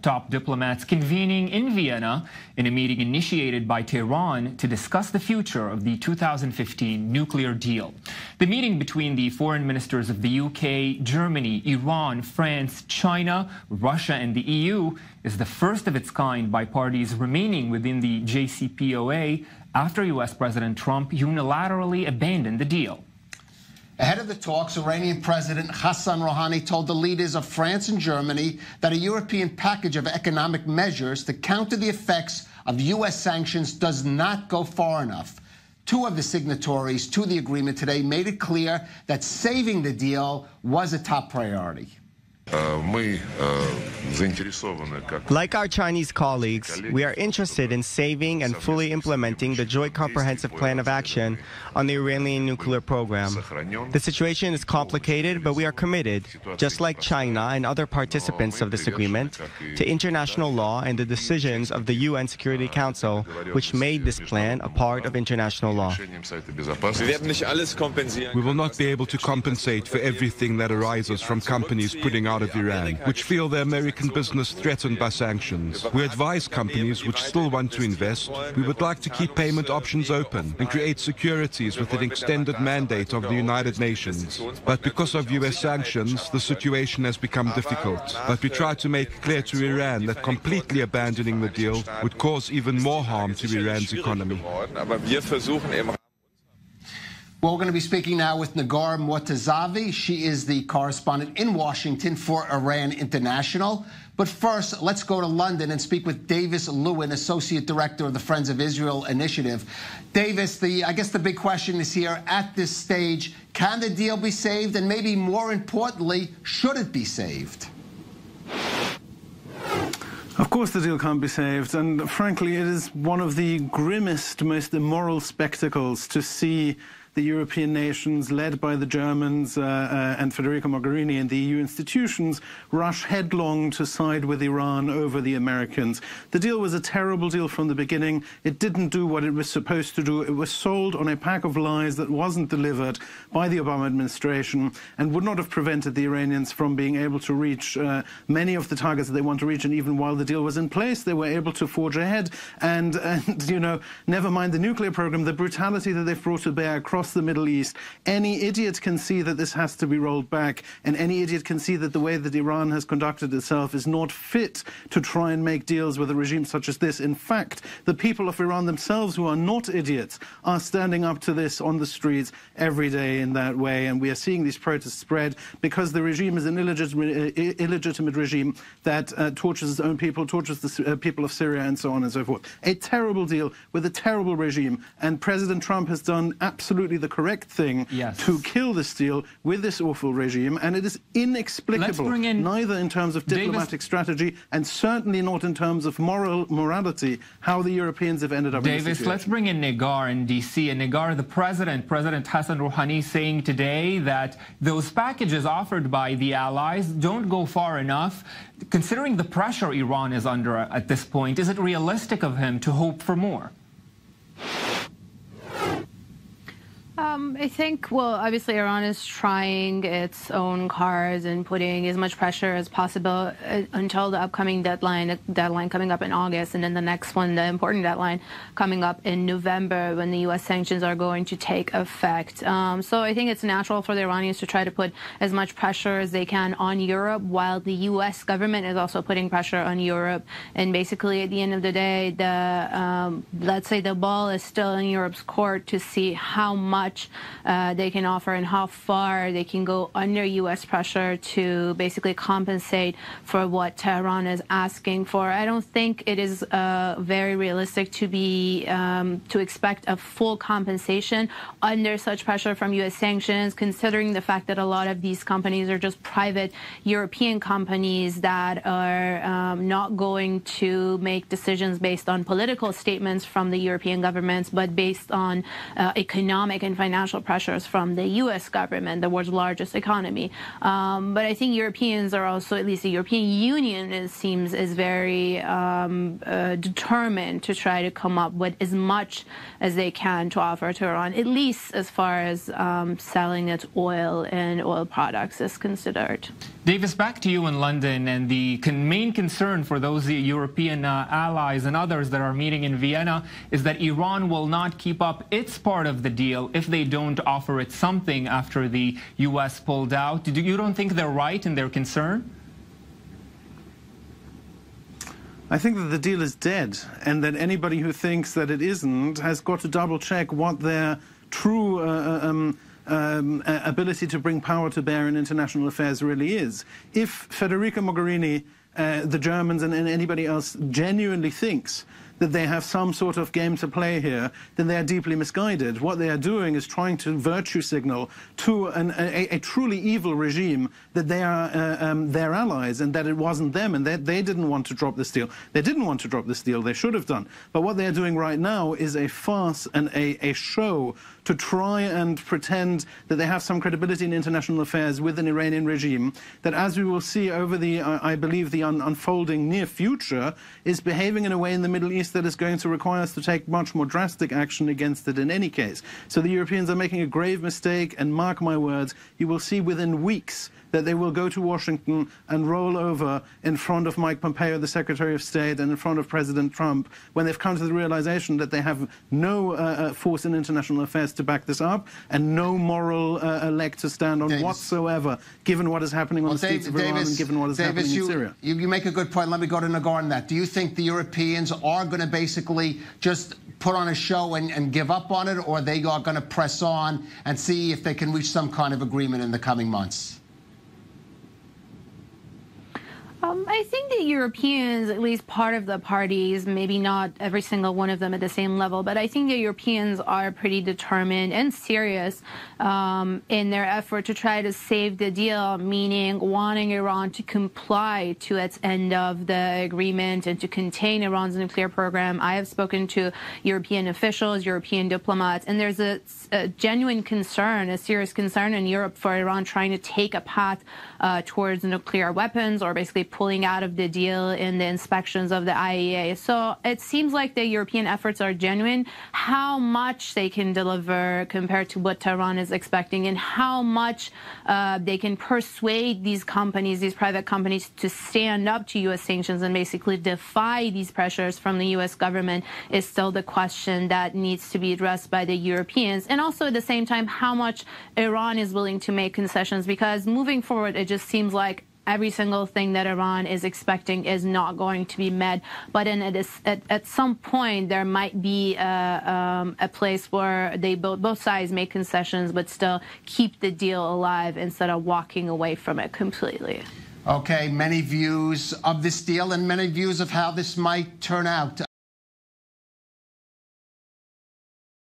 Top diplomats convening in Vienna in a meeting initiated by Tehran to discuss the future of the 2015 nuclear deal. The meeting between the foreign ministers of the UK, Germany, Iran, France, China, Russia and the EU is the first of its kind by parties remaining within the JCPOA after US President Trump unilaterally abandoned the deal. Ahead of the talks, Iranian President Hassan Rouhani told the leaders of France and Germany that a European package of economic measures to counter the effects of U.S. sanctions does not go far enough. Two of the signatories to the agreement today made it clear that saving the deal was a top priority. Like our Chinese colleagues, we are interested in saving and fully implementing the Joint Comprehensive Plan of Action on the Iranian nuclear program. The situation is complicated, but we are committed, just like China and other participants of this agreement, to international law and the decisions of the UN Security Council, which made this plan a part of international law. We will not be able to compensate for everything that arises from companies putting out of Iran, which feel their American business threatened by sanctions. We advise companies which still want to invest. We would like to keep payment options open and create securities with an extended mandate of the United Nations. But because of US sanctions, the situation has become difficult. But we try to make clear to Iran that completely abandoning the deal would cause even more harm to Iran's economy. Well, we're going to be speaking now with Negar Mortazavi. She is the correspondent in Washington for Iran International. But first, let's go to London and speak with Davis Lewin, Associate Director of the Friends of Israel Initiative. Davis, I guess the big question is here at this stage, can the deal be saved? And maybe more importantly, should it be saved? Of course the deal can't be saved, and frankly it is one of the grimmest, most immoral spectacles to see the European nations, led by the Germans and Federica Mogherini and the EU institutions, rush headlong to side with Iran over the Americans. The deal was a terrible deal from the beginning. It didn't do what it was supposed to do. It was sold on a pack of lies that wasn't delivered by the Obama administration and would not have prevented the Iranians from being able to reach many of the targets that they want to reach. And even while the deal was in place, they were able to forge ahead. And you know, never mind the nuclear program, the brutality that they've brought to bear across the Middle East. Any idiot can see that this has to be rolled back, and any idiot can see that the way that Iran has conducted itself is not fit to try and make deals with a regime such as this. In fact, the people of Iran themselves, who are not idiots, are standing up to this on the streets every day in that way, and we are seeing these protests spread because the regime is an illegitimate regime that tortures its own people, tortures the people of Syria, and so on and so forth. A terrible deal with a terrible regime, and President Trump has done absolutely the correct thing to kill this deal with this awful regime, and it is inexplicable, neither in terms of diplomatic strategy and certainly not in terms of morality, how the Europeans have ended up in this situation. Let's bring in Negar in D.C. And Negar, the President Hassan Rouhani, saying today that those packages offered by the allies don't go far enough. Considering the pressure Iran is under at this point, is it realistic of him to hope for more? I think, well, obviously Iran is trying its own cards and putting as much pressure as possible until the upcoming deadline coming up in August, and then the next one, the important deadline, coming up in November when the U.S. sanctions are going to take effect. So I think it's natural for the Iranians to try to put as much pressure as they can on Europe, while the U.S. government is also putting pressure on Europe. And basically, at the end of the day, let's say the ball is still in Europe's court to see how much they can offer and how far they can go under U.S. pressure to basically compensate for what Tehran is asking for. I don't think it is very realistic to expect a full compensation under such pressure from U.S. sanctions, considering the fact that a lot of these companies are just private European companies that are not going to make decisions based on political statements from the European governments, but based on economic and financial pressures from the U.S. government, the world's largest economy. But I think Europeans are also, at least the European Union, it seems, is very determined to try to come up with as much as they can to offer to Iran, at least as far as selling its oil and oil products is considered. Davis, back to you in London, and the main concern for those European allies and others that are meeting in Vienna is that Iran will not keep up its part of the deal if they don't offer it something after the U.S. pulled out. You don't think they're right in their concern? I think that the deal is dead, and that anybody who thinks that it isn't has got to double-check what their true ability to bring power to bear in international affairs really is. If Federica Mogherini, the Germans, and anybody else genuinely thinks that they have some sort of game to play here, then they are deeply misguided. What they are doing is trying to virtue signal to a truly evil regime that they are their allies and that it wasn't them and that they didn't want to drop this deal. They didn't want to drop this deal. They should have done. But what they are doing right now is a farce and a show to try and pretend that they have some credibility in international affairs with an Iranian regime that, as we will see over the, I believe, the unfolding near future, is behaving in a way in the Middle East that is going to require us to take much more drastic action against it in any case. So the Europeans are making a grave mistake, and mark my words, you will see within weeks that they will go to Washington and roll over in front of Mike Pompeo, the Secretary of State, and in front of President Trump, when they've come to the realization that they have no force in international affairs to back this up and no moral leg to stand on whatsoever, given what is happening on the streets of Iran and given what is happening in Syria. You make a good point. Let me go to Negar on that. Do you think the Europeans are going to basically just put on a show and give up on it, or they are going to press on and see if they can reach some kind of agreement in the coming months? I think the Europeans, at least part of the parties, maybe not every single one of them at the same level, but I think the Europeans are pretty determined and serious in their effort to try to save the deal, meaning wanting Iran to comply to its end of the agreement and to contain Iran's nuclear program. I have spoken to European officials, European diplomats, and there's a genuine concern, a serious concern in Europe for Iran trying to take a path towards nuclear weapons, or basically pulling out of the deal in the inspections of the IAEA. So it seems like the European efforts are genuine. How much they can deliver compared to what Tehran is expecting, and how much they can persuade these companies, these private companies, to stand up to U.S. sanctions and basically defy these pressures from the U.S. government is still the question that needs to be addressed by the Europeans. And also at the same time, how much Iran is willing to make concessions, because moving forward, it just seems like every single thing that Iran is expecting is not going to be met. But at some point, there might be a place where they both sides make concessions, but still keep the deal alive instead of walking away from it completely. Okay, many views of this deal and many views of how this might turn out.